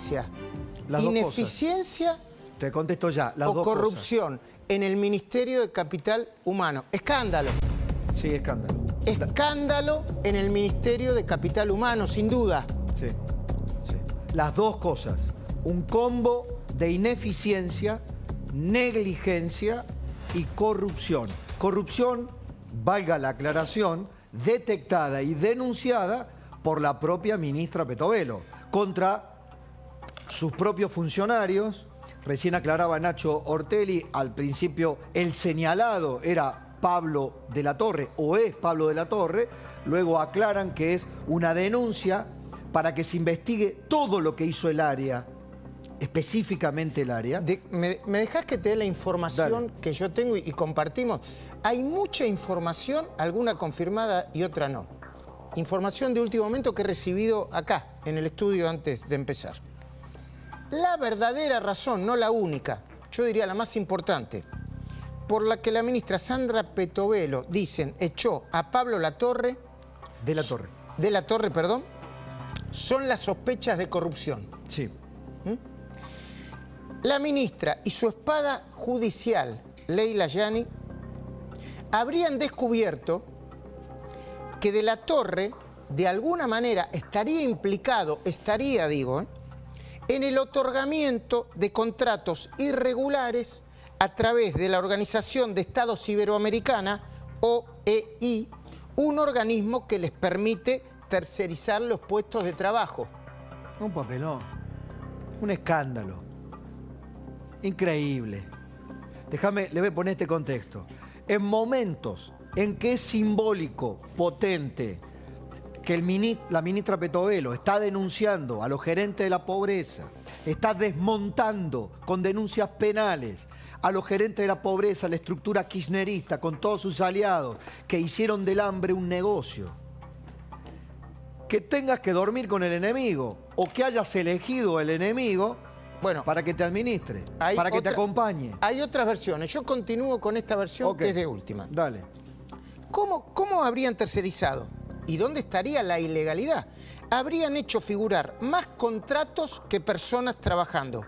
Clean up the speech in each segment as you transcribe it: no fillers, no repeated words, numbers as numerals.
diferencia? Las dos ¿Ineficiencia cosas. Te contesto ya, las o dos corrupción en el Ministerio de Capital Humano? Escándalo. cosas. Sí, escándalo. Escándalo en el Ministerio de Capital Humano, sin duda. Sí, sí. Las dos cosas. Un combo de ineficiencia, negligencia y corrupción. Corrupción, valga la aclaración, detectada y denunciada por la propia ministra Petovelo contra sus propios funcionarios. Recién aclaraba Nacho Ortelli, al principio el señalado era Pablo de la Torre, o es Pablo de la Torre, luego aclaran que es una denuncia para que se investigue todo lo que hizo el área, específicamente el área. ¿Me dejás que te dé la información que yo tengo y compartimos? Hay mucha información, alguna confirmada y otra no. Información de último momento que he recibido acá, en el estudio, antes de empezar. La verdadera razón, no la única, yo diría la más importante, por la que la ministra Sandra Petovelo, dicen, echó a Pablo Latorre... De la Torre. De la Torre, perdón, son las sospechas de corrupción. Sí. La ministra y su espada judicial, Leila Yani, habrían descubierto que de la Torre, de alguna manera, estaría implicado, en el otorgamiento de contratos irregulares a través de la Organización de Estados Iberoamericana, OEI, un organismo que les permite tercerizar los puestos de trabajo. Un papelón. Un escándalo. Increíble. Déjame, le voy a poner este contexto. En momentos en que es simbólico, potente, que la ministra Petovelo está denunciando a los gerentes de la pobreza, está desmontando con denuncias penales a los gerentes de la pobreza, la estructura kirchnerista, con todos sus aliados, que hicieron del hambre un negocio. Que tengas que dormir con el enemigo, o que hayas elegido el enemigo, bueno, para que te administre, para que te acompañe. Hay otras versiones. Yo continúo con esta versión que es de última. Dale. ¿Cómo habrían tercerizado? ¿Y dónde estaría la ilegalidad? Habrían hecho figurar más contratos que personas trabajando.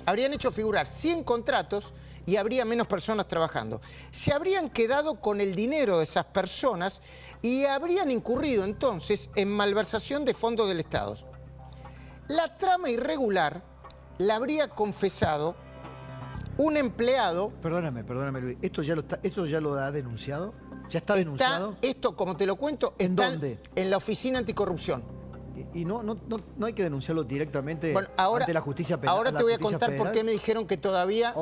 Habrían hecho figurar 100 contratos y habría menos personas trabajando. Se habrían quedado con el dinero de esas personas y habrían incurrido entonces en malversación de fondos del Estado. La trama irregular la habría confesado un empleado... Perdóname Luis, ¿esto ya lo ha denunciado? ¿Ya está denunciado? Esto, como te lo cuento, ¿En está dónde? En la Oficina Anticorrupción. ¿Y no hay que denunciarlo directamente ante la justicia penal? Ahora te voy a contar por qué me dijeron que todavía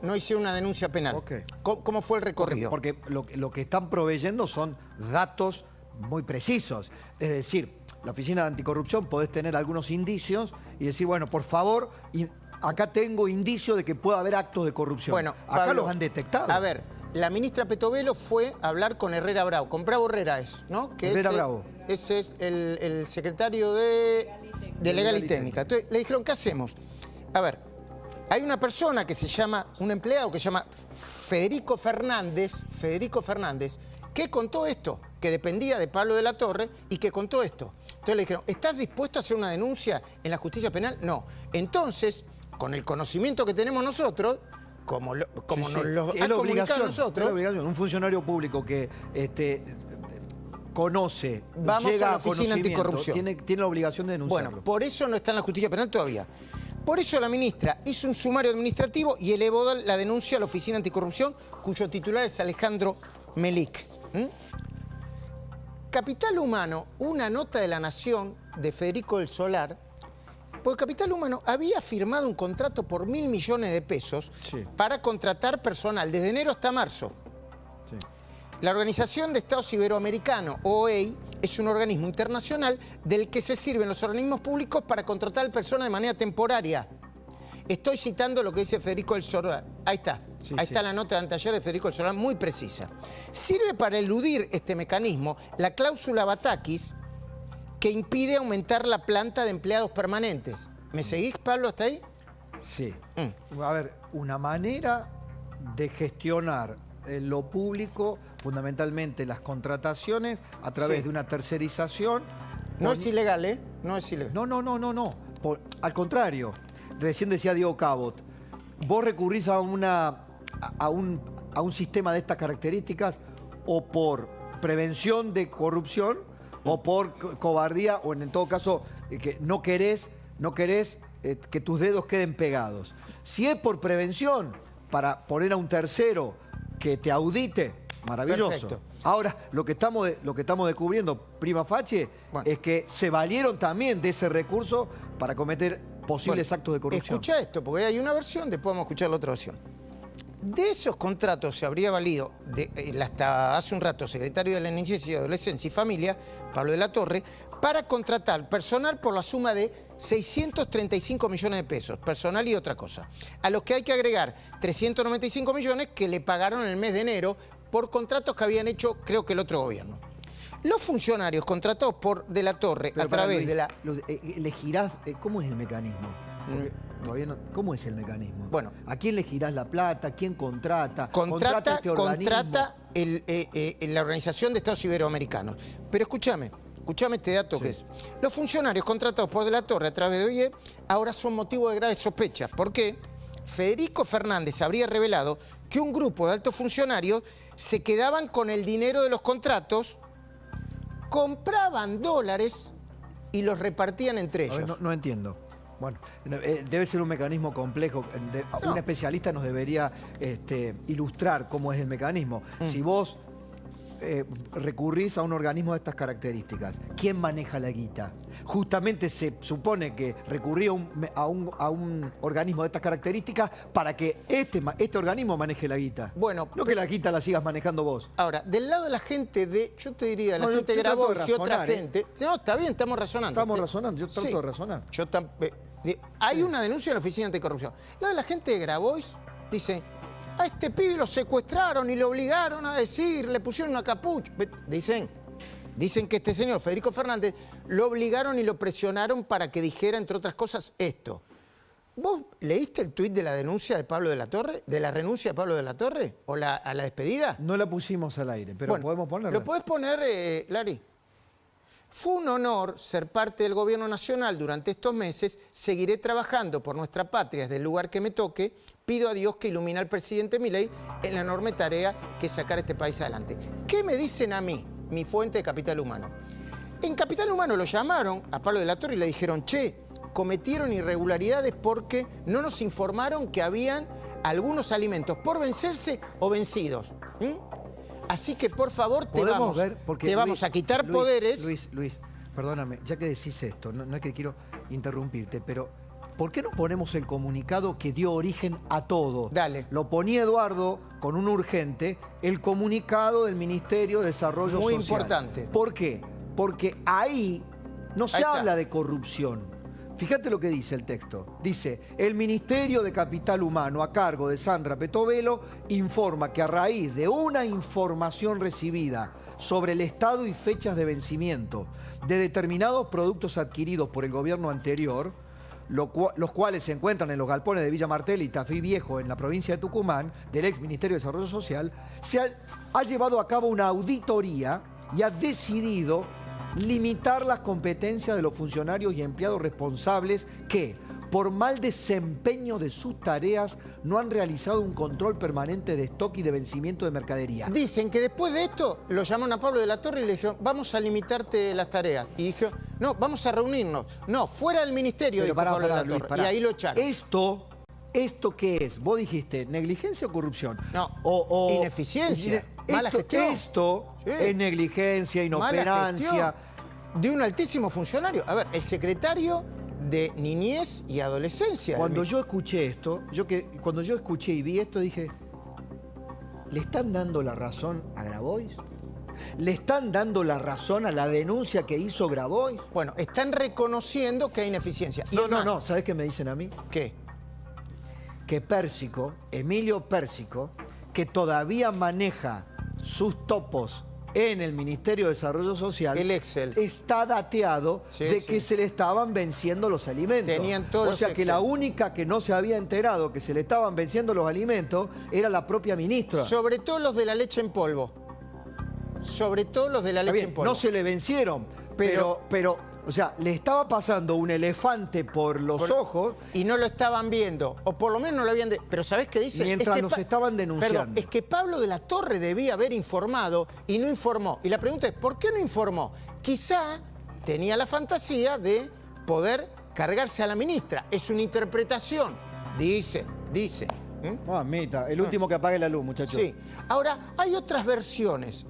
no hicieron una denuncia penal. ¿Cómo fue el recorrido? Porque lo que están proveyendo son datos muy precisos. Es decir, la Oficina Anticorrupción podés tener algunos indicios y decir, bueno, por favor, acá tengo indicios de que puede haber actos de corrupción. Bueno, acá Pablo, los han detectado. A ver, la ministra Petovelo fue a hablar con Herrera Bravo, con Bravo Herrera ¿no? Que Herrera Bravo. Ese es el secretario de Legal y Técnica. Entonces le dijeron, ¿qué hacemos? A ver, hay una persona que se llama, un empleado que se llama Federico Fernández, que contó esto, que dependía de Pablo de la Torre y que contó esto. Entonces le dijeron, ¿estás dispuesto a hacer una denuncia en la justicia penal? No. Entonces, con el conocimiento que tenemos nosotros, como nos lo ha comunicado a nosotros... Es la obligación. Un funcionario público que conoce, vamos llega a la Oficina Anticorrupción. Tiene la obligación de denunciarlo. Bueno, por eso no está en la justicia penal todavía. Por eso la ministra hizo un sumario administrativo y elevó la denuncia a la Oficina Anticorrupción, cuyo titular es Alejandro Melik. Capital Humano, una nota de La Nación de Federico del Solar, porque Capital Humano había firmado un contrato por 1.000 millones de pesos para contratar personal desde enero hasta marzo. Sí. La Organización de Estados Iberoamericanos, OEI, es un organismo internacional del que se sirven los organismos públicos para contratar personas de manera temporaria. Estoy citando lo que dice Federico del Solar. Ahí está. Ahí está la nota de anteayer de Federico del Solar, muy precisa. Sirve para eludir este mecanismo la cláusula Batakis, que impide aumentar la planta de empleados permanentes. ¿Me seguís, Pablo, hasta ahí? Sí. A ver, una manera de gestionar lo público, fundamentalmente las contrataciones, a través de una tercerización. No es ilegal, ¿eh? No es ilegal. No. al contrario, recién decía Diego Cabot, vos recurrís a un sistema de estas características o por prevención de corrupción o por cobardía o en todo caso que no querés que tus dedos queden pegados. Si es por prevención, para poner a un tercero que te audite, maravilloso. Perfecto. Ahora, lo que estamos descubriendo, prima facie, es que se valieron también de ese recurso para cometer posibles actos de corrupción. Escucha esto, porque hay una versión, después vamos a escuchar la otra versión. De esos contratos se habría valido, hasta hace un rato, secretario de la Niñez y Adolescencia y Familia, Pablo de la Torre, para contratar personal por la suma de 635 millones de pesos, personal y otra cosa, a los que hay que agregar 395 millones que le pagaron en el mes de enero por contratos que habían hecho, creo que el otro gobierno. Los funcionarios contratados por De la Torre a través de la... elegirás, ¿cómo es el mecanismo? Porque todavía no, ¿cómo es el mecanismo? Bueno, ¿a quién le girás la plata? ¿Quién contrata? Contrata ¿Contrata la Organización de Estados Iberoamericanos. Pero escúchame este dato que es. Los funcionarios contratados por De la Torre a través de OIE ahora son motivo de graves sospechas. ¿Por qué? Federico Fernández habría revelado que un grupo de altos funcionarios se quedaban con el dinero de los contratos, compraban dólares y los repartían entre ellos. No entiendo. Bueno, debe ser un mecanismo complejo. Un especialista nos debería ilustrar cómo es el mecanismo. Si vos recurrís a un organismo de estas características, ¿quién maneja la guita? Justamente se supone que recurría a un organismo de estas características para que este organismo maneje la guita. Bueno, no que la guita la sigas manejando vos. Ahora, del lado de la gente yo te diría, la gente de Grabois y otra gente... No, está bien, estamos razonando. Estamos razonando, yo trato de razonar. Hay una denuncia en la Oficina Anticorrupción. La de la gente de Grabois dice... A este pibe lo secuestraron y lo obligaron a decir, le pusieron una capucha. Dicen que este señor, Federico Fernández, lo obligaron y lo presionaron para que dijera, entre otras cosas, esto. ¿Vos leíste el tuit de la denuncia de Pablo de la Torre? ¿De la renuncia de Pablo de la Torre? ¿O a la despedida? No la pusimos al aire, pero bueno, podemos ponerla. ¿Lo podés poner, Lari? Fue un honor ser parte del gobierno nacional durante estos meses. Seguiré trabajando por nuestra patria desde el lugar que me toque. Pido a Dios que ilumine al presidente Milei en la enorme tarea que es sacar este país adelante. ¿Qué me dicen a mí, mi fuente de Capital Humano? En Capital Humano lo llamaron a Pablo de la Torre y le dijeron, che, cometieron irregularidades porque no nos informaron que habían algunos alimentos por vencerse o vencidos. Así que, por favor, te vamos a quitar poderes. Luis, perdóname, ya que decís esto, no es que quiero interrumpirte, pero ¿por qué no ponemos el comunicado que dio origen a todo? Dale. Lo ponía Eduardo con un urgente, el comunicado del Ministerio de Desarrollo Social. Muy importante. ¿Por qué? Porque ahí no se habla de corrupción. Fíjate lo que dice el texto. Dice, el Ministerio de Capital Humano, a cargo de Sandra Petovelo, informa que a raíz de una información recibida sobre el estado y fechas de vencimiento de determinados productos adquiridos por el gobierno anterior, los cuales se encuentran en los galpones de Villa Martel y Tafí Viejo, en la provincia de Tucumán, del ex Ministerio de Desarrollo Social, se ha llevado a cabo una auditoría y ha decidido limitar las competencias de los funcionarios y empleados responsables que, por mal desempeño de sus tareas, no han realizado un control permanente de stock y de vencimiento de mercadería. Dicen que después de esto lo llamaron a Pablo de la Torre y le dijeron, vamos a limitarte las tareas. Y dijeron, no, vamos a reunirnos. No, fuera del ministerio, dijo Pablo de la Torre. Y ahí lo echaron. ¿Esto qué es? Vos dijiste, ¿negligencia o corrupción? No, ineficiencia, mala gestión. Esto es negligencia, inoperancia. De un altísimo funcionario. A ver, el secretario de Niñez y Adolescencia. Cuando yo escuché esto, cuando yo escuché y vi esto, dije, ¿le están dando la razón a Grabois? ¿Le están dando la razón a la denuncia que hizo Grabois? Bueno, están reconociendo que hay ineficiencia. No, ¿sabés qué me dicen a mí? ¿Qué? Que Pérsico, Emilio Pérsico, que todavía maneja sus topos en el Ministerio de Desarrollo Social, el Excel, está dateado que se le estaban venciendo los alimentos. Tenían todos o sea que la única que no se había enterado que se le estaban venciendo los alimentos era la propia ministra. Sobre todo los de la leche en polvo. Sobre todo los de la leche en polvo. No se le vencieron, pero O sea, le estaba pasando un elefante por los ojos. Y no lo estaban viendo, o por lo menos no lo habían... Pero ¿sabés qué dice? Mientras los estaban denunciando. Perdón, es que Pablo de la Torre debía haber informado y no informó. Y la pregunta es, ¿por qué no informó? Quizá tenía la fantasía de poder cargarse a la ministra. Es una interpretación, dice. Mamita, el último que apague la luz, muchachos. Sí. Ahora, hay otras versiones,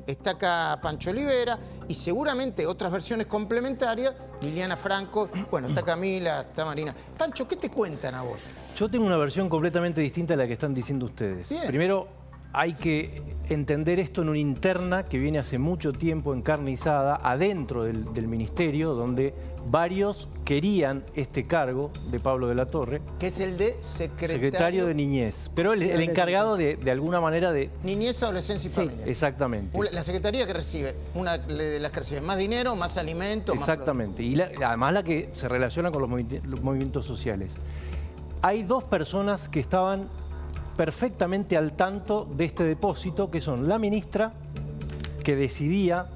Está acá Pancho Olivera y seguramente otras versiones complementarias, Liliana Franco, bueno, está Camila, está Marina. Pancho, ¿qué te cuentan a vos? Yo tengo una versión completamente distinta a la que están diciendo ustedes. Bien. Primero, hay que entender esto en una interna que viene hace mucho tiempo encarnizada adentro del ministerio, donde varios querían este cargo de Pablo de la Torre. Que es el de secretario de Niñez. Pero el encargado de alguna manera de... Niñez, Adolescencia y Familia. Exactamente. La secretaría que recibe, una de las que recibe más dinero, más alimentos. Exactamente. Y además la que se relaciona con los movimientos sociales. Hay dos personas que estaban perfectamente al tanto de este depósito, que son la ministra, que decidía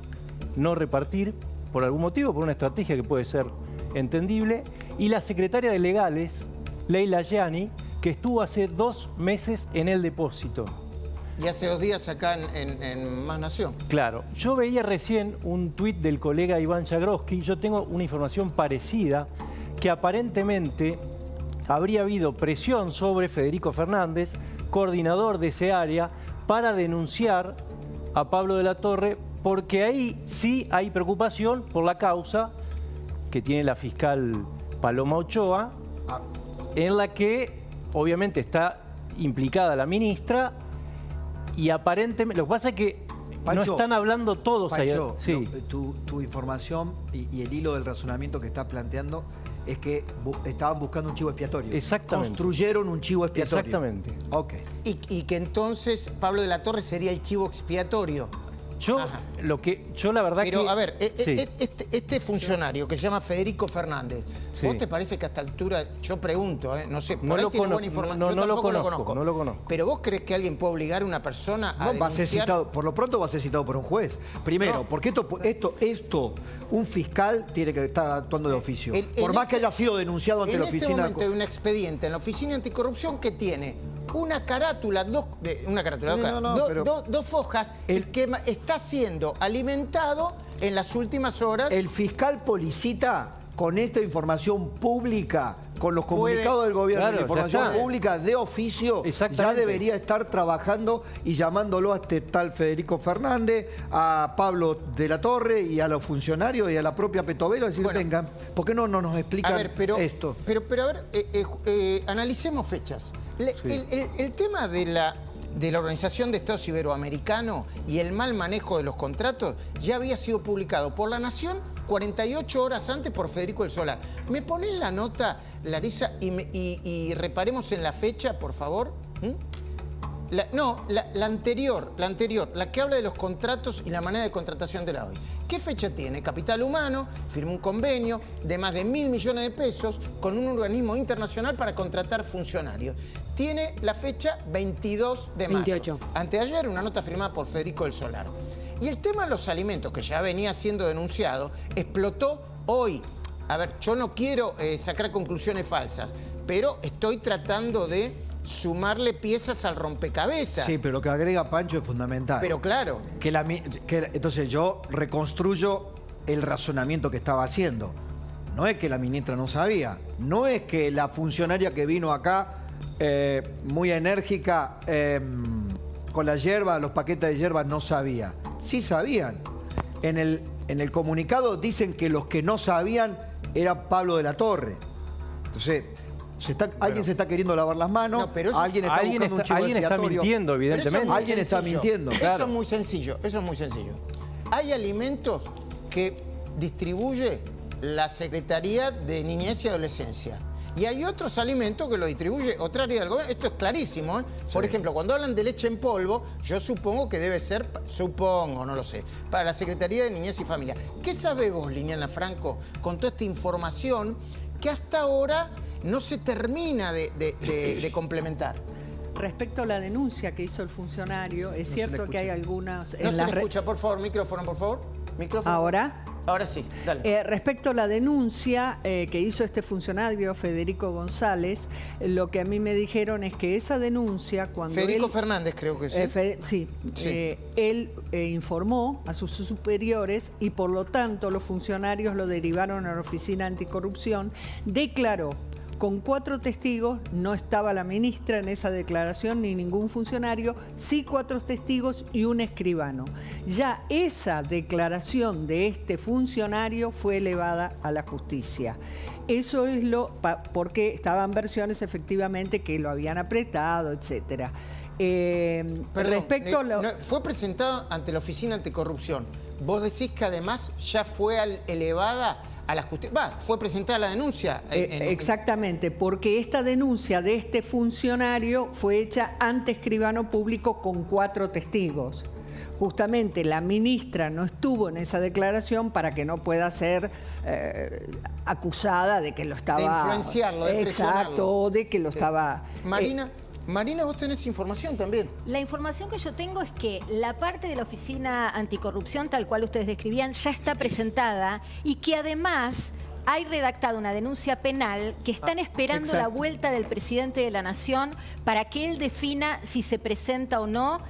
no repartir por algún motivo, por una estrategia que puede ser entendible, y la secretaria de Legales, Leila Gianni, que estuvo hace 2 meses en el depósito. Y hace 2 días acá en Más Nación. Claro. Yo veía recién un tuit del colega Iván Jagroski. Yo tengo una información parecida, que aparentemente habría habido presión sobre Federico Fernández, coordinador de ese área, para denunciar a Pablo de la Torre, porque ahí sí hay preocupación por la causa que tiene la fiscal Paloma Ochoa, en la que obviamente está implicada la ministra y aparentemente... Lo que pasa es que Pancho, no están hablando todos Pancho, allá. Sí. Tu información y el hilo del razonamiento que estás planteando es que estaban buscando un chivo expiatorio. Exactamente. Construyeron un chivo expiatorio. Exactamente. Ok. Y que entonces Pablo de la Torre sería el chivo expiatorio. Yo la verdad Pero, que... a ver, sí. este funcionario que se llama Federico Fernández, Sí. ¿vos te parece que a esta altura, yo pregunto, no sé, por No ahí lo tiene conozco, buena información, no yo lo tampoco lo conozco, conozco. no lo conozco. Pero ¿vos crees que alguien puede obligar a una persona a No, va a ser denunciar? citado, por lo pronto va a ser citado por un juez. Primero, No. porque esto, un fiscal tiene que estar actuando de oficio. Por más que haya sido denunciado ante la oficina... En este momento hay un expediente en la Oficina Anticorrupción que tiene una carátula, dos fojas, el que está siendo alimentado en las últimas horas. El fiscal Policita, con esta información pública, con los comunicados del gobierno, Claro, la información pública de oficio, ya debería estar trabajando y llamándolo a este tal Federico Fernández, a Pablo de la Torre y a los funcionarios y a la propia Petovelo, decir, vengan, ¿por qué no nos explican esto? Pero a ver, analicemos fechas. El tema de la Organización de Estados Iberoamericano y el mal manejo de los contratos ya había sido publicado por La Nación 48 horas antes por Federico del Solar. ¿Me ponés la nota, Larisa, y reparemos en la fecha, por favor? La anterior, la que habla de los contratos y la manera de contratación de la OI. ¿Qué fecha tiene? Capital Humano firmó un convenio de más de 1.000 millones de pesos con un organismo internacional para contratar funcionarios. Tiene la fecha 22 de mayo. 28. Anteayer, una nota firmada por Federico del Solar. Y el tema de los alimentos, que ya venía siendo denunciado, explotó hoy. A ver, yo no quiero sacar conclusiones falsas, pero estoy tratando de sumarle piezas al rompecabezas. Sí, pero lo que agrega Pancho es fundamental. Pero claro. Entonces yo reconstruyo el razonamiento que estaba haciendo. No es que la ministra no sabía, no es que la funcionaria que vino acá muy enérgica con la hierba, los paquetes de hierba, no sabía. Sí sabían. En el comunicado dicen que los que no sabían era Pablo de la Torre. Entonces, alguien se está queriendo lavar las manos, No, pero eso- alguien está buscando un chivo Alguien está expiatorio. mintiendo, Pero eso es evidentemente. muy Alguien está sencillo. mintiendo, Eso claro. es muy sencillo, eso es muy sencillo. Hay alimentos que distribuye la Secretaría de Niñez y Adolescencia. Y hay otros alimentos que lo distribuye otra área del gobierno. Esto es clarísimo, ¿eh? Por ejemplo, cuando hablan de leche en polvo, yo supongo que debe ser, no lo sé, para la Secretaría de Niñez y Familia. ¿Qué sabe vos, Liliana Franco, con toda esta información que hasta ahora no se termina de complementar? Respecto a la denuncia que hizo el funcionario, es cierto que hay algunas... No se le escucha, por favor, micrófono, por favor. Micrófono. ¿Ahora? Ahora sí, dale. Respecto a la denuncia que hizo este funcionario, Federico González, lo que a mí me dijeron es que esa denuncia, cuando Federico Fernández creo que sí. Sí. Él informó a sus superiores y por lo tanto los funcionarios lo derivaron a la Oficina Anticorrupción, declaró con 4 testigos, no estaba la ministra en esa declaración ni ningún funcionario, sí 4 testigos y un escribano. Ya esa declaración de este funcionario fue elevada a la justicia. Eso es porque estaban versiones efectivamente que lo habían apretado, etcétera. Perdón, fue presentado ante la Oficina Anticorrupción. Vos decís que además ya fue elevada a la justicia. Fue presentada la denuncia. Exactamente, porque esta denuncia de este funcionario fue hecha ante escribano público con 4 testigos. Justamente la ministra no estuvo en esa declaración para que no pueda ser acusada de que lo estaba... De influenciarlo, de presionarlo. Exacto, de que lo estaba... Marina, vos tenés información también. La información que yo tengo es que la parte de la Oficina Anticorrupción, tal cual ustedes describían, ya está presentada y que además hay redactada una denuncia penal que están esperando la vuelta del presidente de la Nación para que él defina si se presenta o no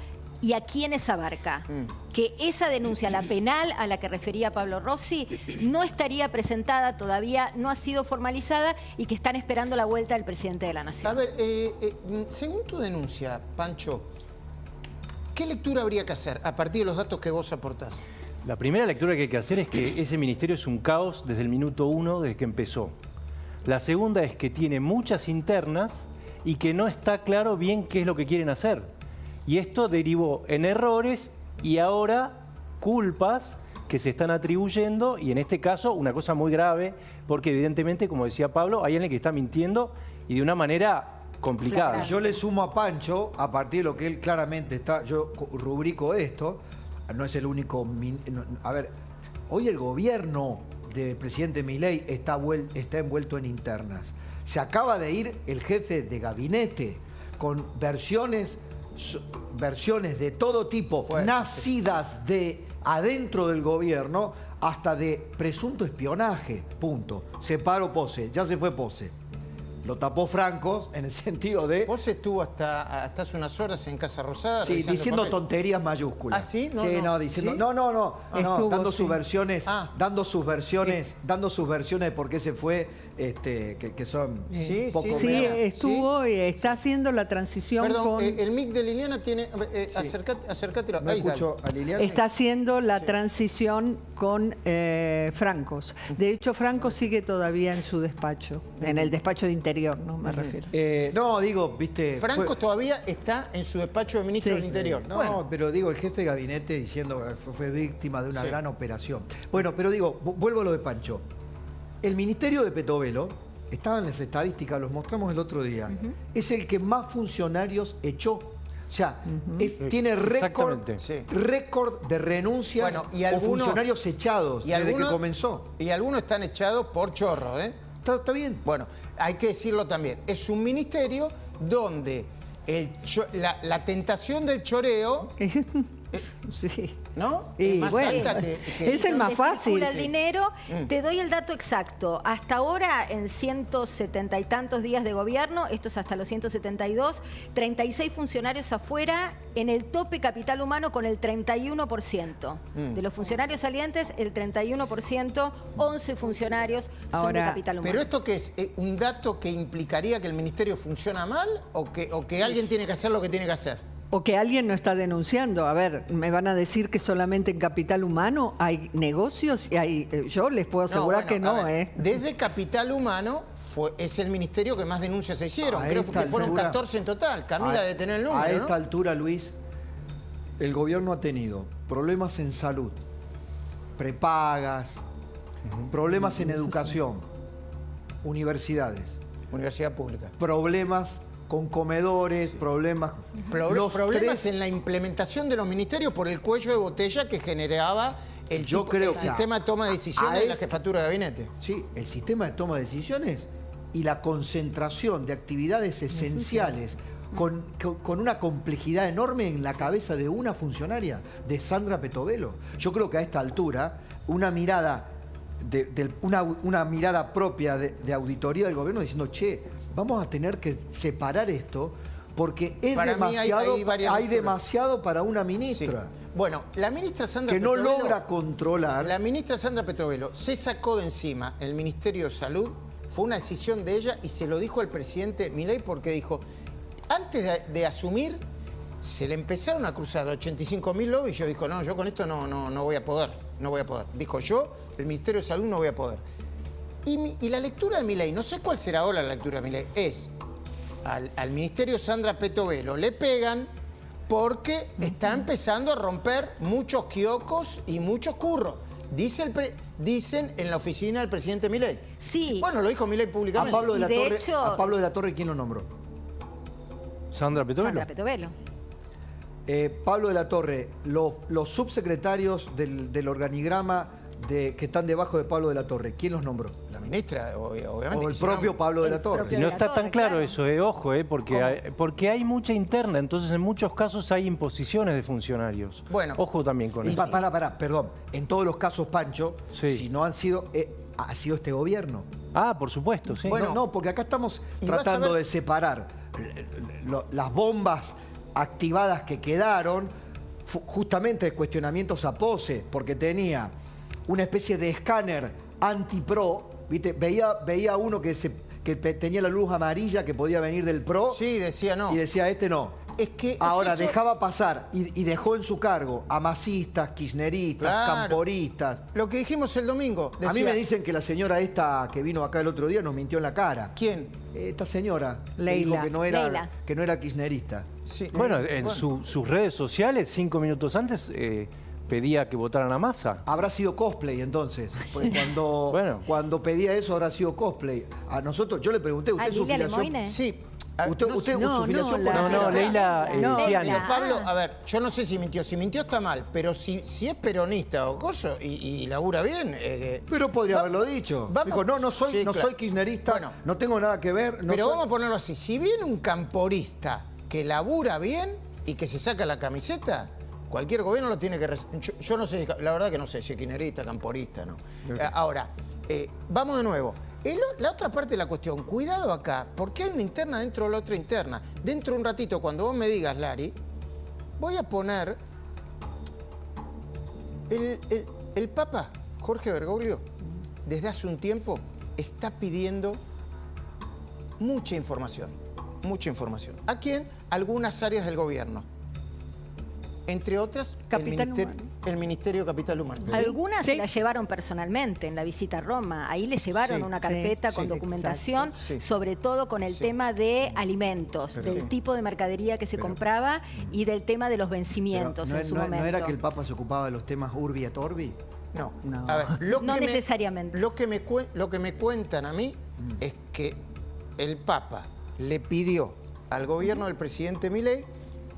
y a quiénes abarca. Que esa denuncia, la penal a la que refería Pablo Rossi, no estaría presentada todavía, no ha sido formalizada y que están esperando la vuelta del presidente de la Nación. A ver, según tu denuncia, Pancho, ¿qué lectura habría que hacer a partir de los datos que vos aportás? La primera lectura que hay que hacer es que ese ministerio es un caos desde el minuto 1, desde que empezó. La segunda es que tiene muchas internas y que no está claro bien qué es lo que quieren hacer. Y esto derivó en errores y ahora culpas que se están atribuyendo y en este caso una cosa muy grave porque evidentemente, como decía Pablo, hay alguien que está mintiendo y de una manera complicada. Yo le sumo a Pancho, a partir de lo que él claramente está, yo rubrico esto, no es el único... A ver, hoy el gobierno del presidente Milei está envuelto en internas. Se acaba de ir el jefe de gabinete con versiones de todo tipo, nacidas de adentro del gobierno, hasta de presunto espionaje, punto. Se paró Pose, ya se fue Pose. Lo tapó Franco en el sentido de... Vos estuvo hasta hace unas horas en Casa Rosada. Sí, diciendo tonterías mayúsculas. ¿Ah, sí? Diciendo... ¿Sí? No, dando sus versiones, Ah. dando sus versiones de por qué se fue, que son poco... Sí, estuvo y está haciendo la transición. Perdón, el mic de Liliana tiene... acércatelo. No escucho a Liliana. Está haciendo la transición con Francos. De hecho, Franco sigue todavía en su despacho, en el despacho de Interior, ¿no? Me refiero. No, digo, viste... Franco todavía está en su despacho de ministro del Interior. No, bueno, pero digo, el jefe de gabinete diciendo que fue víctima de una gran operación. Bueno, pero digo, vuelvo a lo de Pancho. El ministerio de Petovelo, estaban en las estadísticas, los mostramos el otro día, es el que más funcionarios echó. O sea, tiene récord de renuncias o funcionarios echados desde que comenzó. Y algunos están echados por chorro, ¿eh? Está bien. Bueno, hay que decirlo también. Es un ministerio donde la tentación del choreo... Sí. ¿No? Y es más bueno, alta que es el más fácil. Circula el dinero. Te doy el dato exacto. Hasta ahora, en 170 y tantos días de gobierno, esto es hasta los 172, 36 funcionarios afuera, en el tope capital humano con el 31%. De los funcionarios salientes, el 31%, 11 funcionarios son de capital humano. ¿Pero esto qué es? ¿Un dato que implicaría que el ministerio funciona mal o que alguien tiene que hacer lo que tiene que hacer? O que alguien no está denunciando. A ver, me van a decir que solamente en capital humano hay negocios y hay... Yo les puedo asegurar que no, ¿eh? Desde capital humano es el ministerio que más denuncias se hicieron. Creo que fueron 14 en total. Camila debe tener el número, a esta altura, Luis, el gobierno ha tenido problemas en salud, prepagas, problemas en educación, universidades. Universidad pública. Problemas con comedores, problemas en la implementación de los ministerios por el cuello de botella que generaba el sistema de toma de decisiones de la jefatura de gabinete. Sí, el sistema de toma de decisiones y la concentración de actividades esenciales con una complejidad enorme en la cabeza de una funcionaria, de Sandra Petovelo. Yo creo que a esta altura una mirada, una mirada propia de auditoría del gobierno diciendo, che, vamos a tener que separar esto porque es Para mí hay demasiado para una ministra. Sí. Bueno, la ministra Sandra que no Petovelo, logra controlar. La ministra Sandra Petovelo se sacó de encima el Ministerio de Salud, fue una decisión de ella y se lo dijo al presidente Milei porque dijo, antes de asumir, se le empezaron a cruzar 85.000 lobbies y yo dijo, no, yo con esto no voy a poder, no voy a poder. Dijo yo, el Ministerio de Salud no voy a poder. Y la lectura de Milei, no sé cuál será ahora la lectura de Milei, es al Ministerio Sandra Petovelo le pegan porque está empezando a romper muchos kioscos y muchos curros. Dicen en la oficina del presidente Milei. Sí. Bueno, lo dijo Milei públicamente. A Pablo de la Torre, ¿quién lo nombró? Sandra Petovelo. Sandra Petovelo. Pablo de la Torre, los subsecretarios del organigrama que están debajo de Pablo de la Torre, ¿quién los nombró? La ministra, obviamente. O el propio Pablo de la Torre. propio. No de la está tan Torre, claro claro. eso, ojo, porque hay mucha interna, entonces en muchos casos hay imposiciones de funcionarios. Bueno. Ojo también con Y eso. perdón, en todos los casos, Pancho, Sí. si no han sido, ha sido este gobierno. Ah, por supuesto, sí. Bueno, No, porque acá estamos y vas a tratando ver- de separar las bombas activadas que quedaron, justamente cuestionamientos a Pose, porque tenía una especie de escáner anti-pro, ¿viste? Veía uno que tenía la luz amarilla que podía venir del PRO Sí, decía no. y decía este no. Es que Ahora eso- dejaba pasar y dejó en su cargo a masistas, kirchneristas, Claro. camporistas. Lo que dijimos el domingo. A mí decía, me dicen que la señora esta que vino acá el otro día nos mintió en la cara. ¿Quién? Esta señora que Leila. dijo Leila. que no era kirchnerista. Sí. Bueno, en sus redes sociales, 5 minutos antes, pedía que votaran a Massa. Habrá sido cosplay entonces. Pues cuando, Bueno. cuando pedía eso habrá sido cosplay. A nosotros, yo le pregunté, ¿A ¿usted su Lilia filiación? Lemoine? Sí. A- ¿Usted, no usted sé- no, su filiación no, política? No, Leila No, Fiani. Leila. Pablo, a ver, yo no sé si mintió. Si mintió está mal, pero si es peronista o coso y labura bien. Pero podría haberlo dicho. vamos- Dijo, no Sí, soy claro. kirchnerista, Bueno. no tengo nada que ver. no pero soy- vamos a ponerlo así. Si viene un camporista que labura bien y que se saca la camiseta, cualquier gobierno lo tiene que... Yo no sé, la verdad que no sé si es kirchnerista, camporista, no. Ahora, vamos de nuevo. La otra parte de la cuestión, cuidado acá, porque hay una interna dentro de la otra interna. Dentro de un ratito, cuando vos me digas, Lari, voy a poner el Papa, Jorge Bergoglio, desde hace un tiempo está pidiendo mucha información. Mucha información. ¿A quién? Algunas áreas del gobierno. Entre otras, Capital Humano. el Ministerio Capital Humano. Algunas Sí. se las llevaron personalmente en la visita a Roma. Ahí le llevaron Sí, una sí, carpeta sí, con documentación, exacto, sí. sobre todo con el Sí. tema de alimentos, del Sí. tipo de mercadería que se compraba y del tema de los Pero vencimientos en su momento. ¿No era que el Papa se ocupaba de los temas Urbi et Orbi? No. No. A ver, No necesariamente. Lo que me cuentan a mí es que el Papa le pidió al gobierno del presidente Milei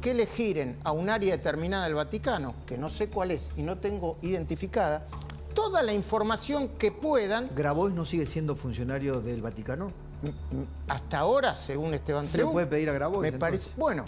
que le giren a un área determinada del Vaticano, que no sé cuál es y no tengo identificada, toda la información que puedan. ¿Grabois no sigue siendo funcionario del Vaticano? Hasta ahora, según Esteban Se le Trebú, puede pedir a Grabois, me parece. entonces. Bueno,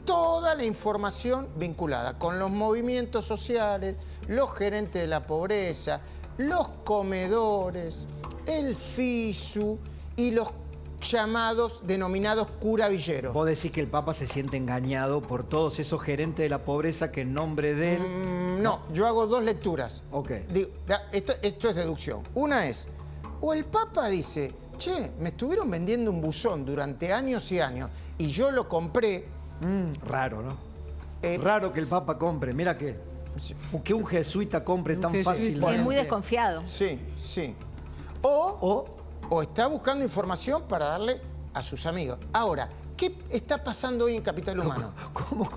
toda la información vinculada con los movimientos sociales, los gerentes de la pobreza, los comedores, el FISU y los llamados denominados curavilleros. Vos decís que el Papa se siente engañado por todos esos gerentes de la pobreza que en nombre de él... No, yo hago dos lecturas. Ok. Digo, esto es deducción. Una es, o el Papa dice, che, me estuvieron vendiendo un buzón durante años y años y yo lo compré. Raro, ¿no? Eh, Raro que el Papa compre. Mira que un jesuita compre tan jesuita. fácilmente. Es muy desconfiado. Sí, sí. O está buscando información para darle a sus amigos. Ahora, ¿qué está pasando hoy en Capital Humano? ¿Cómo?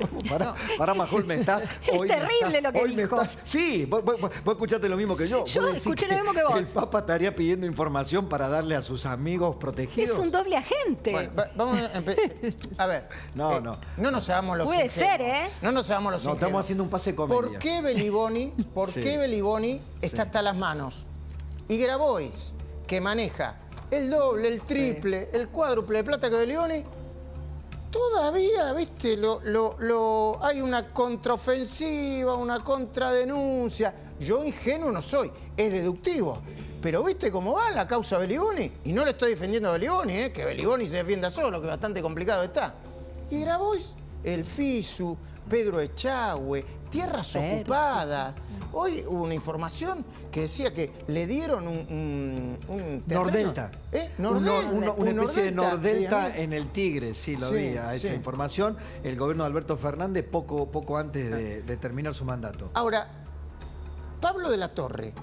Pará, Majul, me estás... Es terrible lo que dijo. Sí, vos escuchaste lo mismo que yo. Yo Vos decís escuché que lo mismo que vos. El Papa estaría pidiendo información para darle a sus amigos protegidos. Es un doble agente. Bueno, vamos a a ver. No. No nos hagamos los Puede ingenuos. ser, ¿eh? No nos hagamos los No, ingenuos. estamos haciendo un pase de comedia. ¿Por qué Beliboni, Sí. está hasta las manos? Y Grabois, que maneja el doble, el triple, el cuádruple de plata que Beliboni, todavía, viste, hay una contraofensiva, una contradenuncia. Yo ingenuo no soy, es deductivo. Pero viste cómo va la causa Beliboni. Y no le estoy defendiendo a Beliboni, que Beliboni se defienda solo, que bastante complicado está. Y Grabois, el FISU, Pedro Echagüe, tierras ocupadas. Hoy hubo una información que decía que le dieron un terreno. Nordelta. Una especie de Nordelta en el Tigre, sí, lo vi a esa información. El gobierno de Alberto Fernández poco antes de terminar su mandato. Ahora, Pablo de la Torre.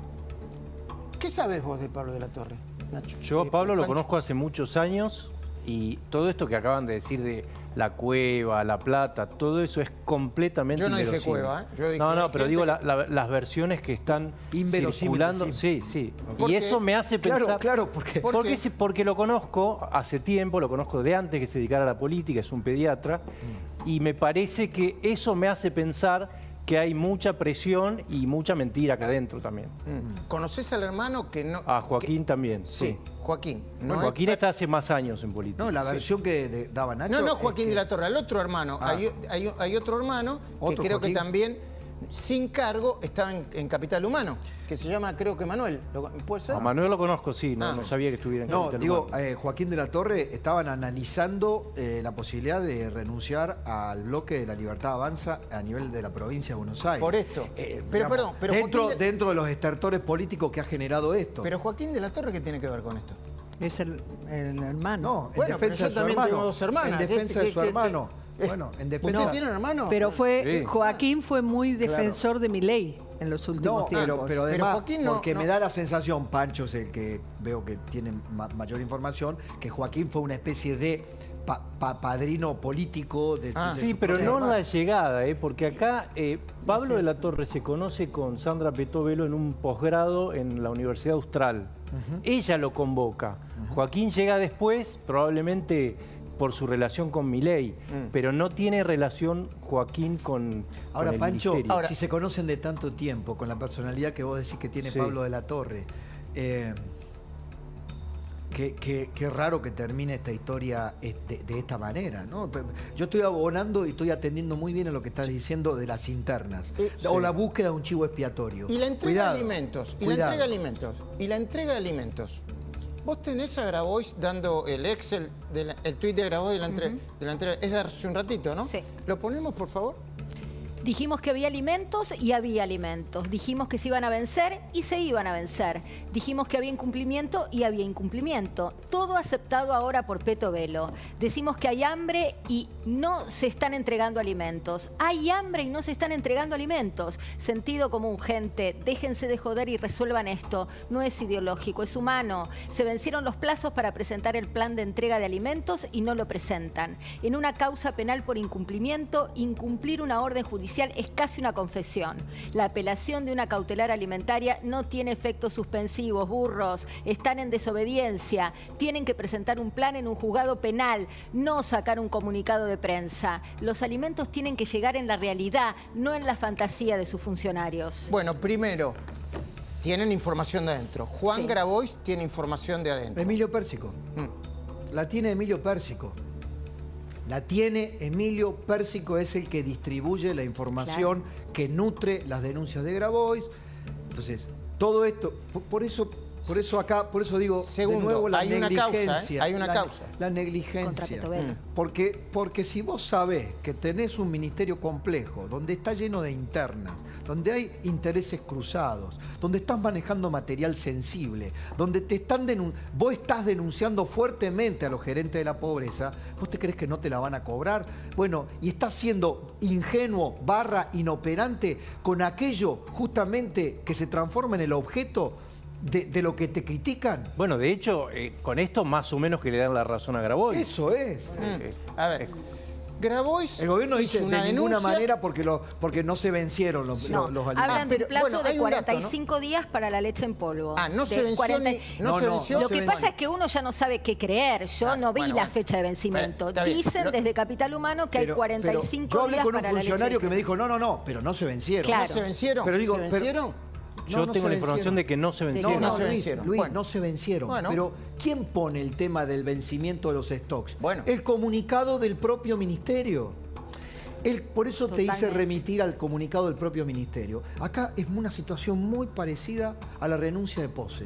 ¿Qué sabes vos de Pablo de la Torre, Nacho? Yo a Pablo lo Pancho. conozco hace muchos años y todo esto que acaban de decir de la cueva, la plata, todo eso es completamente Yo no dije inverosímil. cueva, ¿eh? Yo dije no, pero gente digo que- las versiones que están Inverosímiles, circulando. sí. Sí. ¿Por Y qué? eso me hace pensar... Claro, porque... ¿Por qué? Porque lo conozco hace tiempo, lo conozco de antes que se dedicara a la política, es un pediatra, y me parece que eso me hace pensar que hay mucha presión y mucha mentira acá adentro también. ¿Conocés al hermano que no...? A Joaquín también. Sí, Joaquín. No, Joaquín es- está hace más años en política. No, la versión que daba Nacho... no es Joaquín que- de la Torre, al otro hermano. Ah. Hay otro hermano que ¿Otro creo Joaquín? que también, sin cargo, estaba en Capital Humano, que se llama, creo que Manuel. ¿Puede ser? A Manuel lo conozco, sí, Ah. no sabía que estuviera en No, Capital digo, Humano. Joaquín de la Torre estaban analizando la posibilidad de renunciar al bloque de la Libertad Avanza a nivel de la provincia de Buenos Aires. Por esto. Pero, perdón, pero dentro, Joaquín de- dentro de los estertores políticos que ha generado esto. Pero Joaquín de la Torre, ¿qué tiene que ver con esto? Es el hermano. no, en Bueno, pero defensa yo de su también hermano. tengo dos hermanas. En defensa de su hermano. Bueno, en defensa... ¿Usted tiene un hermano? Pero Sí. Joaquín fue muy defensor de Milei en los últimos No, tiempos. pero además, Joaquín no- porque no- me da la sensación, Pancho es el que veo que tiene mayor información, que Joaquín fue una especie de padrino político de Sí, su pero propio no hermano. la llegada, porque acá Pablo de la Torre se conoce con Sandra Petovelo en un posgrado en la Universidad Austral. Ella lo convoca. Joaquín llega después, probablemente por su relación con Milei, pero no tiene relación Joaquín con Ahora, el Pancho, ministerio. si se conocen de tanto tiempo, con la personalidad que vos decís que tiene Sí. Pablo de la Torre, qué raro que termine esta historia de esta manera, ¿no? Yo estoy abonando y estoy atendiendo muy bien a lo que estás diciendo de las internas, o la búsqueda de un chivo expiatorio. Y la entrega Cuidado, de alimentos. Y cuidado. la entrega de alimentos. Y la entrega de alimentos. Vos tenés a Grabois dando el Excel, el tuit de Grabois de la entrega. Es de hace un ratito, ¿no? Sí. ¿Lo ponemos, por favor? Dijimos que había alimentos y había alimentos. Dijimos que se iban a vencer y se iban a vencer. Dijimos que había incumplimiento y había incumplimiento. Todo aceptado ahora por Petovelo. Decimos que hay hambre y no se están entregando alimentos. Hay hambre y no se están entregando alimentos. Sentido común, gente. Déjense de joder y resuelvan esto. No es ideológico, es humano. Se vencieron los plazos para presentar el plan de entrega de alimentos y no lo presentan. En una causa penal por incumplimiento, incumplir una orden judicial es casi una confesión. La apelación de una cautelar alimentaria no tiene efectos suspensivos, burros. Están en desobediencia. Tienen que presentar un plan en un juzgado penal, no sacar un comunicado de prensa. Los alimentos tienen que llegar en la realidad, no en la fantasía de sus funcionarios. Bueno, primero, tienen información de adentro. Juan Sí. Grabois tiene información de adentro. Emilio Pérsico. La tiene Emilio Pérsico. La tiene Emilio Pérsico, es el que distribuye la información que nutre las denuncias de Grabois. Entonces, todo esto, por eso digo, Segundo, de nuevo la hay una negligencia. causa, ¿eh? Hay una causa. La Contra negligencia. Petovelo. Porque si vos sabés que tenés un ministerio complejo, donde está lleno de internas, donde hay intereses cruzados, donde estás manejando material sensible, donde vos estás denunciando fuertemente a los gerentes de la pobreza, ¿vos te crees que no te la van a cobrar? Bueno, y estás siendo ingenuo / inoperante con aquello justamente que se transforma en el objeto de lo que te critican. Bueno, de hecho, con esto más o menos que le dan la razón a Grabois. Eso es. A ver, Grabois El gobierno hizo dice una de ninguna denuncia. manera porque no se vencieron los alimentos. Hablan de pero, un plazo bueno, hay de un dato, 45 días para la leche en polvo. Ah, no De se venció 40 ni... No se No, venció. Lo que se pasa ven- es que uno ya no sabe qué creer. Yo Ah, no vi bueno, la bueno. fecha de vencimiento. Está bien. Dicen desde Capital Humano que hay 45 yo hablé días con un para la leche. funcionario que me dijo, no, pero no se vencieron. Claro. ¿No se vencieron? Pero digo, ¿Se vencieron? Yo no tengo se la información vencieron. de que no se vencieron. No se Luis, vencieron. Luis, Bueno. no se vencieron. Bueno. Pero ¿quién pone el tema del vencimiento de los stocks? Bueno. El comunicado del propio ministerio. Por eso te hice Totalmente. remitir al comunicado del propio ministerio. Acá es una situación muy parecida a la renuncia de Pose.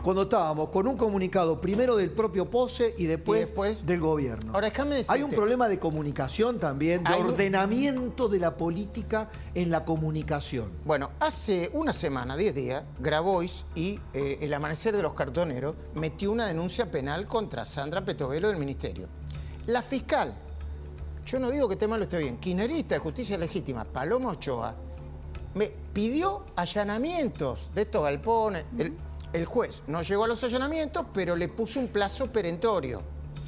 Cuando estábamos con un comunicado primero del propio Pose y después del gobierno. Ahora, déjame decirte. Hay un problema de comunicación también, de Hay un- ordenamiento de la política en la comunicación. Bueno, hace una semana, 10 días, Grabois y El Amanecer de los Cartoneros metió una denuncia penal contra Sandra Petovelo del Ministerio. La fiscal, yo no digo que esté mal o esté bien, kirchnerista de Justicia Legítima, Paloma Ochoa, me pidió allanamientos de estos galpones. El juez no llegó a los allanamientos, pero le puso un plazo perentorio.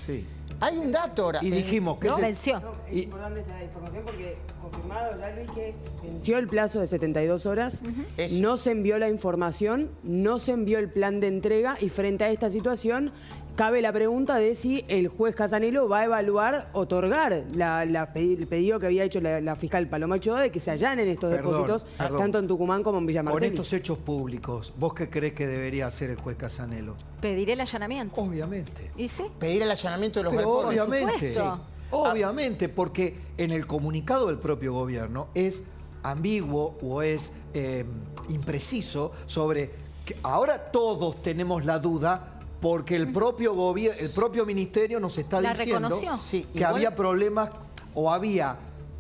Sí. Hay un dato ahora. Y dijimos que ¿no? ese- Venció. Es importante esta información porque confirmado ya, Luis, que venció el plazo de 72 horas, Eso. no se envió la información, no se envió el plan de entrega y frente a esta situación cabe la pregunta de si el juez Casanelo va a evaluar otorgar el pedido que había hecho la fiscal Paloma Ochoa de que se allanen estos depósitos perdón. tanto en Tucumán como en Villa Con Martelli. estos hechos públicos, ¿vos qué crees que debería hacer el juez Casanelo? Pediré el allanamiento. Obviamente. ¿Y sí? Pedir el allanamiento de los Pero galpones. obviamente. supuesto. Obviamente, porque en el comunicado del propio gobierno es ambiguo o es impreciso sobre que ahora todos tenemos la duda porque el propio gobierno, el propio ministerio nos está La diciendo reconoció. Sí, que igual- había problemas o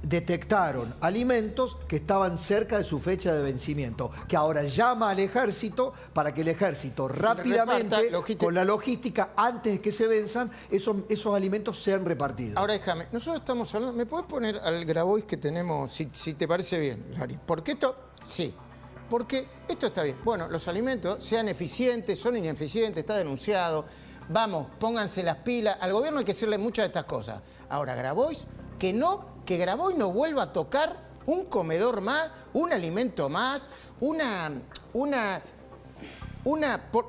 detectaron alimentos que estaban cerca de su fecha de vencimiento, que ahora llama al ejército para que el ejército rápidamente, reparta con la logística, antes de que se venzan, esos alimentos sean repartidos. Ahora déjame, nosotros estamos hablando, ¿me puedes poner al Grabois que tenemos, si te parece bien, Lari? Porque esto, sí, porque esto está bien. Bueno, los alimentos sean eficientes, son ineficientes, está denunciado. Vamos, pónganse las pilas. Al gobierno hay que hacerle muchas de estas cosas. Ahora, Grabois, que Grabois no vuelva a tocar un comedor más, un alimento más,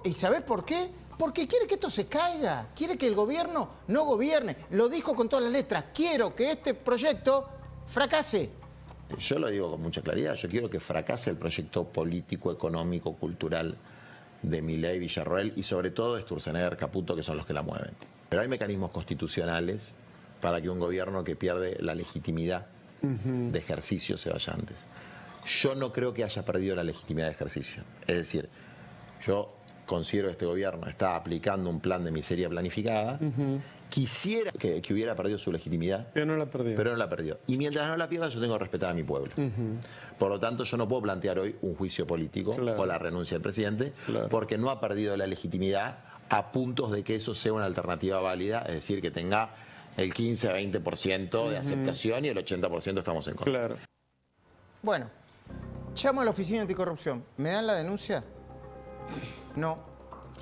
¿y sabés por qué? Porque quiere que esto se caiga, quiere que el gobierno no gobierne. Lo dijo con todas las letras, quiero que este proyecto fracase. Yo lo digo con mucha claridad, yo quiero que fracase el proyecto político, económico, cultural de Milei, Villarroel y sobre todo de Sturzenegger, Caputo, que son los que la mueven. Pero hay mecanismos constitucionales para que un gobierno que pierde la legitimidad de ejercicio se vaya antes. Yo no creo que haya perdido la legitimidad de ejercicio. Es decir, yo considero que este gobierno está aplicando un plan de miseria planificada. Quisiera que hubiera perdido su legitimidad, Pero no la perdió. pero no la perdió. Y mientras no la pierda, yo tengo que respetar a mi pueblo. Por lo tanto, yo no puedo plantear hoy un juicio político Claro. o la renuncia del presidente, Claro. porque no ha perdido la legitimidad a puntos de que eso sea una alternativa válida, es decir, que tenga el 15-20% de aceptación y el 80% estamos en contra. Claro. Bueno, llamo a la Oficina Anticorrupción. ¿Me dan la denuncia? No.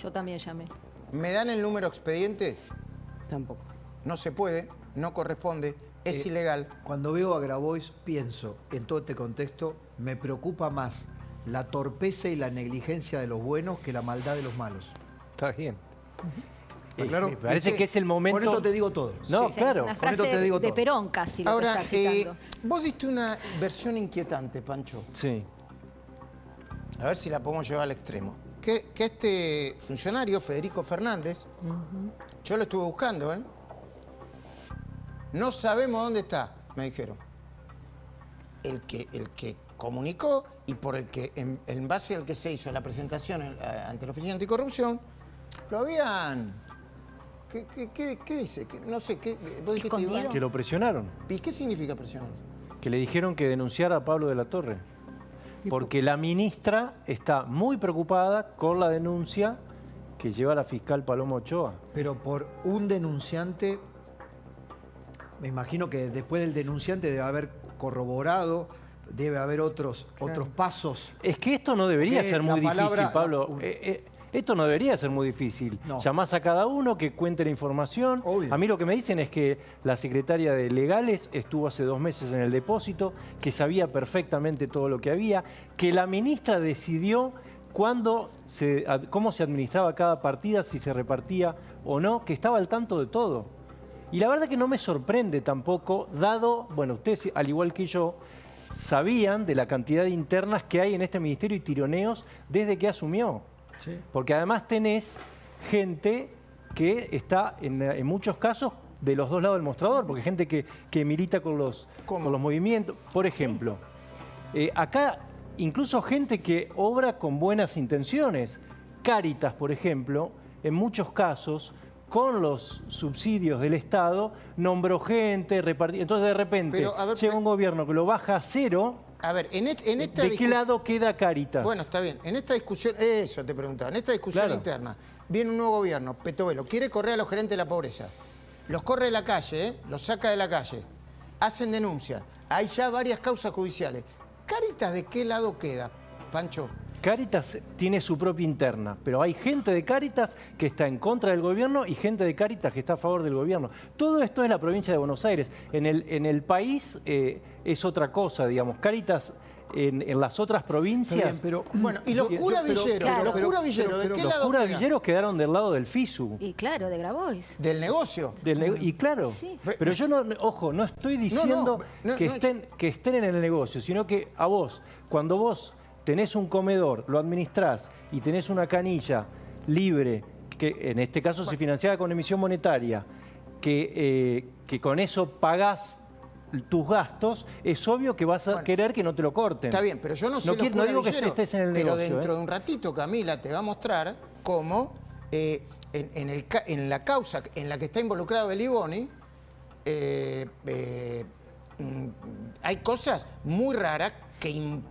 Yo también llamé. ¿Me dan el número expediente? Tampoco. No se puede, no corresponde, es ilegal. Cuando veo a Grabois, pienso, en todo este contexto, me preocupa más la torpeza y la negligencia de los buenos que la maldad de los malos. Está bien. ¿Está claro? Me parece que es el momento... Con esto te digo todo. No, Sí, claro. Una con esto frase te digo de todo. Perón casi lo Ahora, que está citando. vos diste una versión inquietante, Pancho. Sí. A ver si la podemos llevar al extremo. Que este funcionario, Federico Fernández, yo lo estuve buscando, ¿eh? No sabemos dónde está, me dijeron. El que comunicó y por el que, en base al que se hizo la presentación ante la Oficina Anticorrupción, lo habían... ¿Qué dice? No sé, ¿vos dijiste Escondieron. Iván? Que lo presionaron. ¿Y qué significa presionar? Que le dijeron que denunciara a Pablo de la Torre. Porque la ministra está muy preocupada con la denuncia que lleva la fiscal Paloma Ochoa. Pero por un denunciante, me imagino que después del denunciante debe haber corroborado, debe haber otros pasos. Es que esto no debería Porque ser muy la difícil, palabra- Pablo. Esto no debería ser muy difícil. No. Llamás a cada uno que cuente la información. Obvio. A mí lo que me dicen es que la secretaria de Legales estuvo hace 2 meses en el depósito, que sabía perfectamente todo lo que había, que la ministra decidió cómo se administraba cada partida, si se repartía o no, que estaba al tanto de todo. Y la verdad que no me sorprende tampoco, dado, bueno, usted al igual que yo, sabían de la cantidad de internas que hay en este ministerio y tironeos desde que asumió. Sí. Porque además tenés gente que está en muchos casos de los dos lados del mostrador, porque gente que milita con los movimientos. Por ejemplo, acá incluso gente que obra con buenas intenciones. Cáritas, por ejemplo, en muchos casos, con los subsidios del Estado, nombró gente, repartió. Entonces, de repente, llega un gobierno que lo baja a cero. A ver, en esta ¿De qué lado queda Cáritas? Bueno, está bien. En esta discusión, eso te preguntaba, en esta discusión interna, viene un nuevo gobierno, Petovelo, quiere correr a los gerentes de la pobreza. Los corre de la calle, los saca de la calle, hacen denuncias. Hay ya varias causas judiciales. ¿Cáritas de qué lado queda, Pancho? Cáritas tiene su propia interna, pero hay gente de Cáritas que está en contra del gobierno y gente de Cáritas que está a favor del gobierno. Todo esto es la provincia de Buenos Aires. En el país es otra cosa, digamos. Cáritas en las otras provincias... Bien, pero, bueno, y los curas Villeros, ¿de qué lado quedan? Los curas Villeros quedaron del lado del FISU. Y claro, de Grabois. ¿Del negocio? Y claro, sí. Pero yo no estoy diciendo que estén en el negocio, sino que a vos, cuando vos tenés un comedor, lo administrás y tenés una canilla libre, que en este caso se financiaba con emisión monetaria, que con eso pagás tus gastos, es obvio que vas a querer que no te lo corten. Está bien, pero yo no sé no digo que estés en el negocio. Pero dentro de un ratito Camila te va a mostrar cómo en la causa en la que está involucrado Beliboni hay cosas muy raras que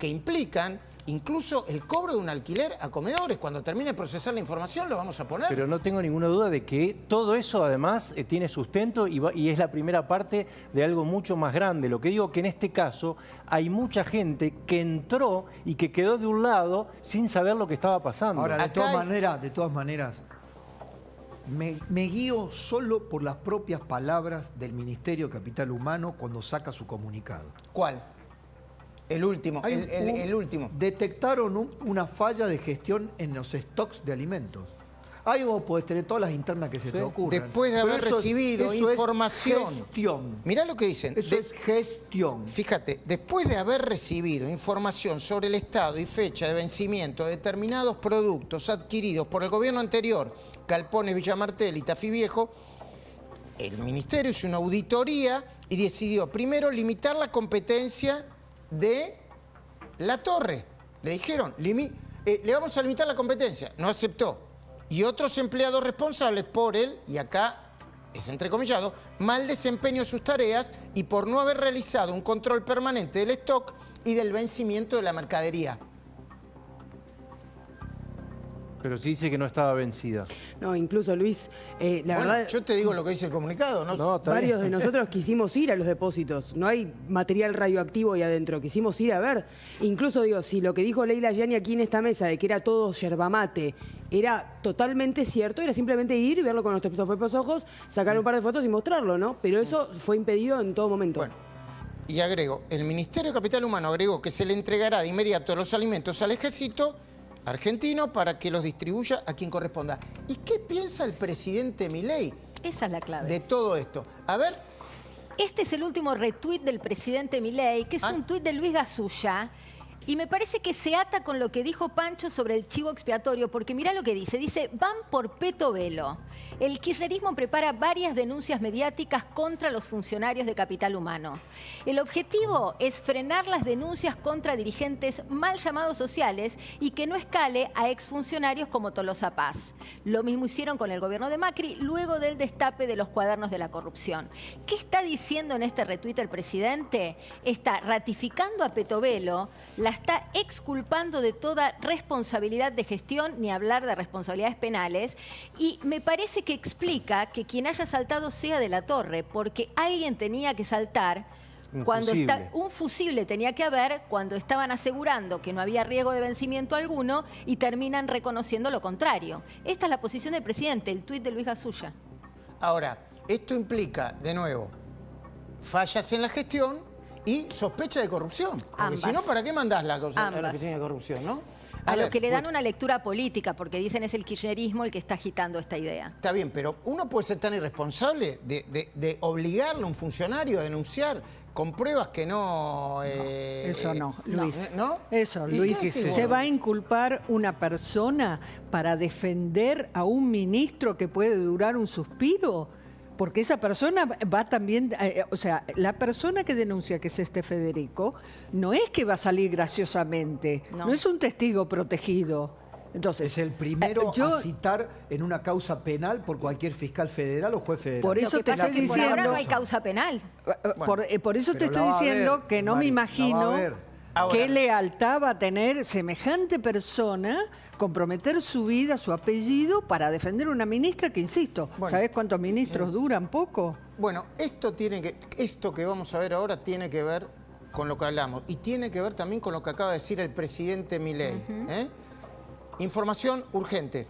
implican incluso el cobro de un alquiler a comedores. Cuando termine de procesar la información lo vamos a poner. Pero no tengo ninguna duda de que todo eso además tiene sustento y es la primera parte de algo mucho más grande. Lo que digo que en este caso hay mucha gente que entró y que quedó de un lado sin saber lo que estaba pasando. Ahora, de todas maneras, me guío solo por las propias palabras del Ministerio de Capital Humano cuando saca su comunicado. ¿Cuál? El último, el último. Detectaron una falla de gestión en los stocks de alimentos. Ahí vos podés tener todas las internas que se te ocurran. Después de haber recibido información. Es gestión. Mirá lo que dicen. Eso es gestión. Fíjate, después de haber recibido información sobre el estado y fecha de vencimiento de determinados productos adquiridos por el gobierno anterior, Galpones, Villamartel y Tafí Viejo, el ministerio hizo una auditoría y decidió primero limitar la competencia de La Torre. Le dijeron, le vamos a limitar la competencia. No aceptó. Y otros empleados responsables por él, y acá es entrecomillado, mal desempeño de sus tareas y por no haber realizado un control permanente del stock y del vencimiento de la mercadería. Pero sí dice que no estaba vencida. No, incluso Luis, la verdad... Yo te digo lo que dice el comunicado, ¿no? Varios de nosotros quisimos ir a los depósitos. No hay material radioactivo ahí adentro. Quisimos ir a ver. Incluso digo, si lo que dijo Leila Gianni aquí en esta mesa de que era todo yerba mate era totalmente cierto, era simplemente ir, verlo con nuestros propios ojos, sacar un par de fotos y mostrarlo, ¿no? Pero eso fue impedido en todo momento. Bueno, y agrego, el Ministerio de Capital Humano agregó que se le entregará de inmediato los alimentos al ejército argentino para que los distribuya a quien corresponda. ¿Y qué piensa el presidente Milei? Esa es la clave. De todo esto. A ver. Este es el último retweet del presidente Milei, que es un tuit de Luis Gasulla. Y me parece que se ata con lo que dijo Pancho sobre el chivo expiatorio, porque mirá lo que dice. Dice, van por Petovelo. El kirchnerismo prepara varias denuncias mediáticas contra los funcionarios de Capital Humano. El objetivo es frenar las denuncias contra dirigentes mal llamados sociales y que no escale a exfuncionarios como Tolosa Paz. Lo mismo hicieron con el gobierno de Macri luego del destape de los cuadernos de la corrupción. ¿Qué está diciendo en este retweet el presidente? Está ratificando a Petovelo, la está exculpando de toda responsabilidad de gestión, ni hablar de responsabilidades penales, y me parece que explica que quien haya saltado sea de la Torre, porque alguien tenía que saltar cuando un fusible tenía que haber cuando estaban asegurando que no había riesgo de vencimiento alguno y terminan reconociendo lo contrario. Esta es la posición del presidente, el tuit de Luis Gasulla. Ahora, esto implica, de nuevo, fallas en la gestión y sospecha de corrupción. Porque si no, ¿para qué mandás la oficina de corrupción, no? A lo ver, que le dan una lectura política, porque dicen es el kirchnerismo el que está agitando esta idea. Está bien, pero uno puede ser tan irresponsable de obligarle a un funcionario a denunciar con pruebas que no... Eso no, Luis. ¿No? Eso, ¿Y Luis. qué hacemos? ¿Se va a inculpar una persona para defender a un ministro que puede durar un suspiro? Porque esa persona va también, o sea, la persona que denuncia que es este Federico, no es que va a salir graciosamente, no es un testigo protegido. Entonces, Es el primero yo- a citar en una causa penal por cualquier fiscal federal o juez federal. Por Lo eso que te pasa estoy es que por ahora diciendo... no hay causa penal. Por eso te pero la estoy va a diciendo haber, que no Mari, me la va a imagino haber. Ahora- qué lealtad va a tener semejante persona comprometer su vida, su apellido, para defender a una ministra que, insisto, Bueno. ¿sabés cuántos ministros duran? Poco. Bueno, esto que vamos a ver ahora tiene que ver con lo que hablamos y tiene que ver también con lo que acaba de decir el presidente Milei. Información urgente.